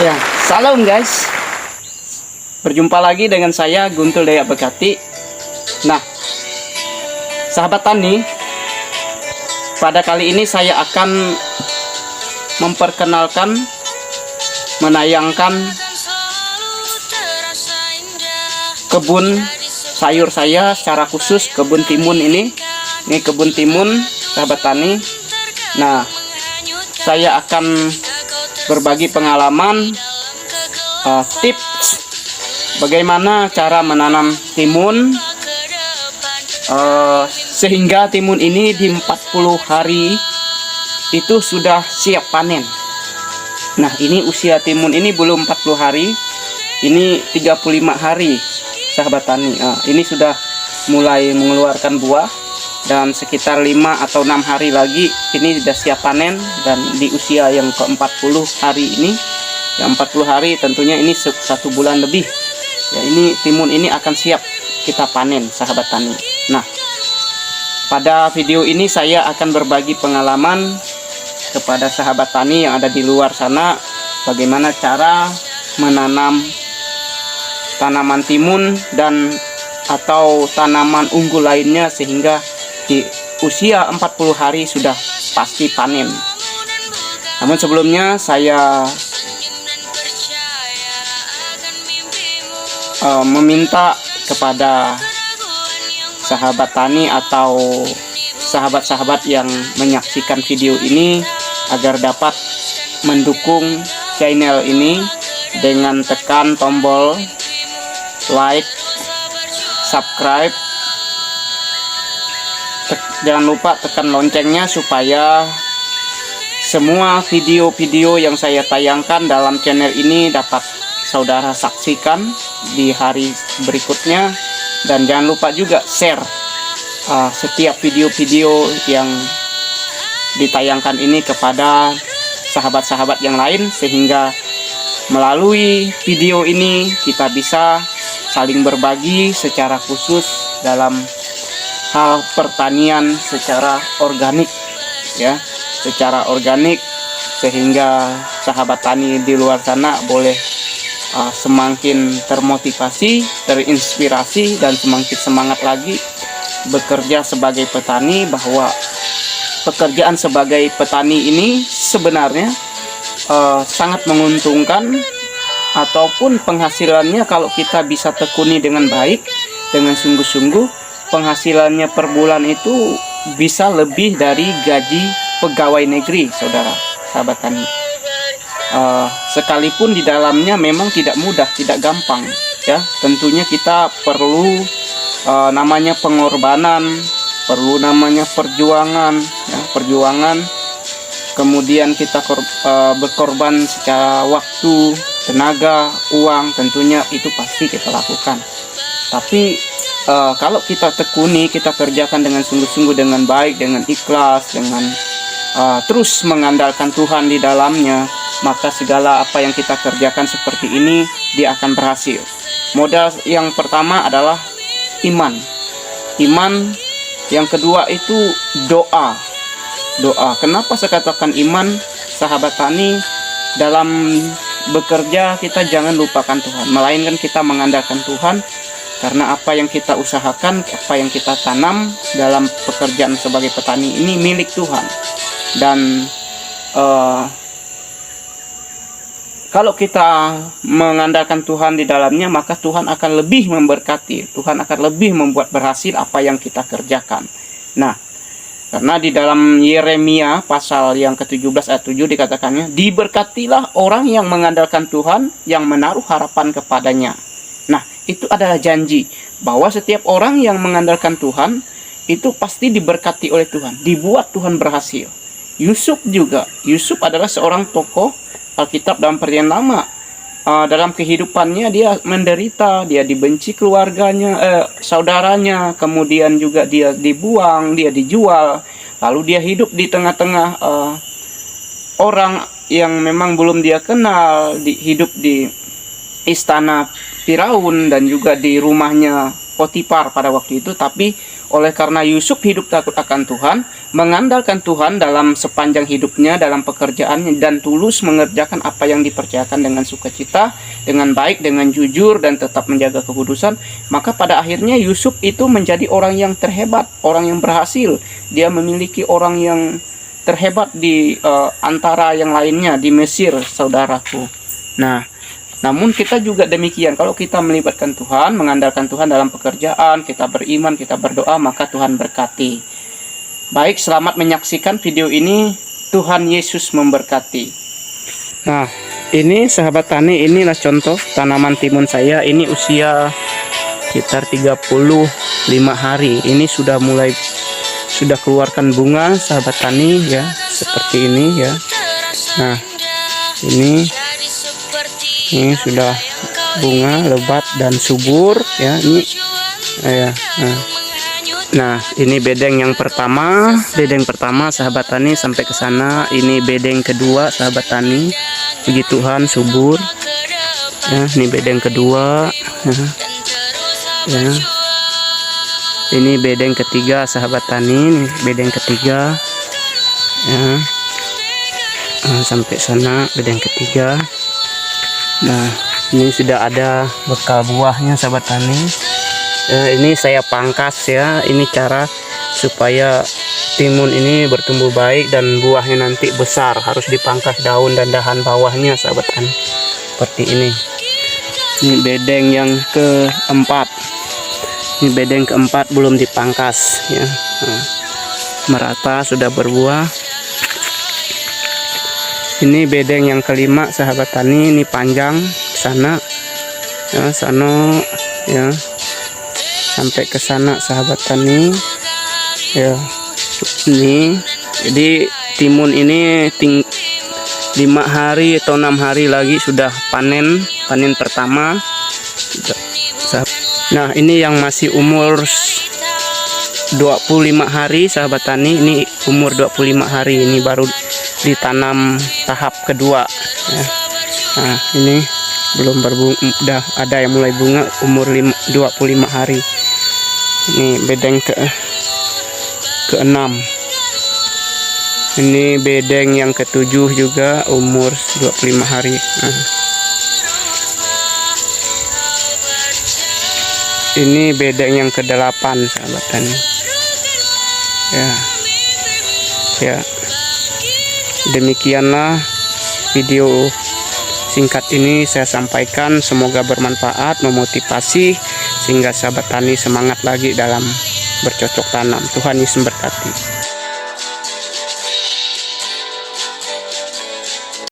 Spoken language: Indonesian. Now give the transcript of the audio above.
Ya, salam guys. Berjumpa lagi dengan saya Guntul Dayak Bekati. Nah, sahabat tani, pada kali ini saya akan memperkenalkan, menayangkan kebun sayur saya secara khusus, kebun timun ini. Ini kebun timun, sahabat tani. Nah, saya akan berbagi pengalaman, tips bagaimana cara menanam timun, sehingga timun ini di 40 hari itu sudah siap panen. Nah, ini usia timun ini belum 40 hari, ini 35 hari, sahabat tani. Ini sudah mulai mengeluarkan buah, dan sekitar 5 atau 6 hari lagi ini sudah siap panen. Dan di usia yang ke-40 hari ini, yang 40 hari tentunya ini 1 bulan lebih ya, ini timun ini akan siap kita panen, sahabat tani. Nah, pada video ini saya akan berbagi pengalaman kepada sahabat tani yang ada di luar sana, bagaimana cara menanam tanaman timun dan atau tanaman unggul lainnya sehingga di usia 40 hari sudah pasti panen. Namun sebelumnya saya meminta kepada sahabat tani atau sahabat-sahabat yang menyaksikan video ini agar dapat mendukung channel ini dengan tekan tombol like, subscribe. Jangan lupa tekan loncengnya supaya semua video-video yang saya tayangkan dalam channel ini dapat saudara saksikan di hari berikutnya. Dan jangan lupa juga share setiap video-video yang ditayangkan ini kepada sahabat-sahabat yang lain, sehingga melalui video ini kita bisa saling berbagi secara khusus dalam hal pertanian secara organik ya, secara organik, sehingga sahabat tani di luar sana boleh semakin termotivasi, terinspirasi, dan semakin semangat lagi bekerja sebagai petani, bahwa pekerjaan sebagai petani ini sebenarnya sangat menguntungkan, ataupun penghasilannya kalau kita bisa tekuni dengan baik, dengan sungguh-sungguh, penghasilannya per bulan itu bisa lebih dari gaji pegawai negeri, saudara, sahabat tani. Sekalipun di dalamnya memang tidak mudah, tidak gampang ya. Tentunya kita perlu namanya pengorbanan, perlu namanya perjuangan ya, perjuangan. Kemudian kita berkorban secara waktu, tenaga, uang, tentunya itu pasti kita lakukan. Tapi kalau kita tekuni, kita kerjakan dengan sungguh-sungguh, dengan baik, dengan ikhlas, dengan terus mengandalkan Tuhan di dalamnya, maka segala apa yang kita kerjakan seperti ini, dia akan berhasil. Modal yang pertama adalah iman. Iman. Yang kedua itu doa. Doa. Kenapa saya katakan iman, sahabat tani? Dalam bekerja kita jangan lupakan Tuhan, melainkan kita mengandalkan Tuhan. Karena apa yang kita usahakan, apa yang kita tanam dalam pekerjaan sebagai petani ini milik Tuhan. Dan kalau kita mengandalkan Tuhan di dalamnya, maka Tuhan akan lebih memberkati, Tuhan akan lebih membuat berhasil apa yang kita kerjakan. Nah, karena di dalam Yeremia pasal yang ke-17 ayat 7 dikatakannya, diberkatilah orang yang mengandalkan Tuhan, yang menaruh harapan kepadanya. Nah, itu adalah janji bahwa setiap orang yang mengandalkan Tuhan itu pasti diberkati oleh Tuhan, dibuat Tuhan berhasil. Yusuf juga, Yusuf adalah seorang tokoh Alkitab dalam Perjanjian Lama. Dalam kehidupannya dia menderita, dia dibenci keluarganya, saudaranya, kemudian juga dia dibuang, dia dijual, lalu dia hidup di tengah-tengah orang yang memang belum dia kenal, hidup di istana Firaun dan juga di rumahnya Potifar pada waktu itu. Tapi Oleh karena Yusuf hidup takut akan Tuhan, mengandalkan Tuhan dalam sepanjang hidupnya, dalam pekerjaannya, dan tulus mengerjakan apa yang dipercayakan dengan sukacita, dengan baik, dengan jujur, dan tetap menjaga kekudusan, maka pada akhirnya Yusuf itu menjadi orang yang terhebat, orang yang berhasil. Dia memiliki orang yang terhebat di antara yang lainnya di Mesir, saudaraku. Nah, namun kita juga demikian. Kalau kita melibatkan Tuhan, mengandalkan Tuhan dalam pekerjaan, kita beriman, kita berdoa, maka Tuhan berkati. Baik, selamat menyaksikan video ini. Tuhan Yesus memberkati. Nah, ini sahabat tani, inilah contoh tanaman timun saya. Ini usia sekitar 35 hari. Ini sudah keluarkan bunga, sahabat tani ya, seperti ini ya. Nah, ini sudah bunga lebat dan subur ya. Ini ya. Nah, ini bedeng yang pertama, sahabat tani sampai ke sana. Ini bedeng kedua, sahabat tani. Puji Tuhan, subur. Ya, ini bedeng kedua. Ya. Ini bedeng ketiga, sahabat tani. Ini bedeng ketiga. Ya. Nah, sampai sana bedeng ketiga. Nah, ini sudah ada bekal buahnya, sahabat tani. Ini saya pangkas ya. Ini cara supaya timun ini bertumbuh baik dan buahnya nanti besar. Harus dipangkas daun dan dahan bawahnya, sahabat tani. Seperti ini. Ini bedeng yang keempat. Ini bedeng keempat belum dipangkas ya. Nah, merata sudah berbuah. Ini bedeng yang kelima, sahabat tani. Ini panjang sana ya, ya, sampai ke sana, sahabat tani ya. Ini jadi timun ini 5 hari atau 6 hari lagi sudah panen pertama. Nah, ini yang masih umur 25 hari, sahabat tani. Ini umur 25 hari, ini baru ditanam tahap kedua ya. Nah, ini belum berbunga, udah ada yang mulai bunga umur 25 hari. Ini bedeng ke-6. Ini bedeng yang ke-7 juga umur 25 hari. Nah. Ini bedeng yang ke-8, sahabat tani. Ya. Demikianlah video singkat ini saya sampaikan. Semoga bermanfaat, memotivasi, sehingga sahabat tani semangat lagi dalam bercocok tanam. Tuhan Yesus memberkati.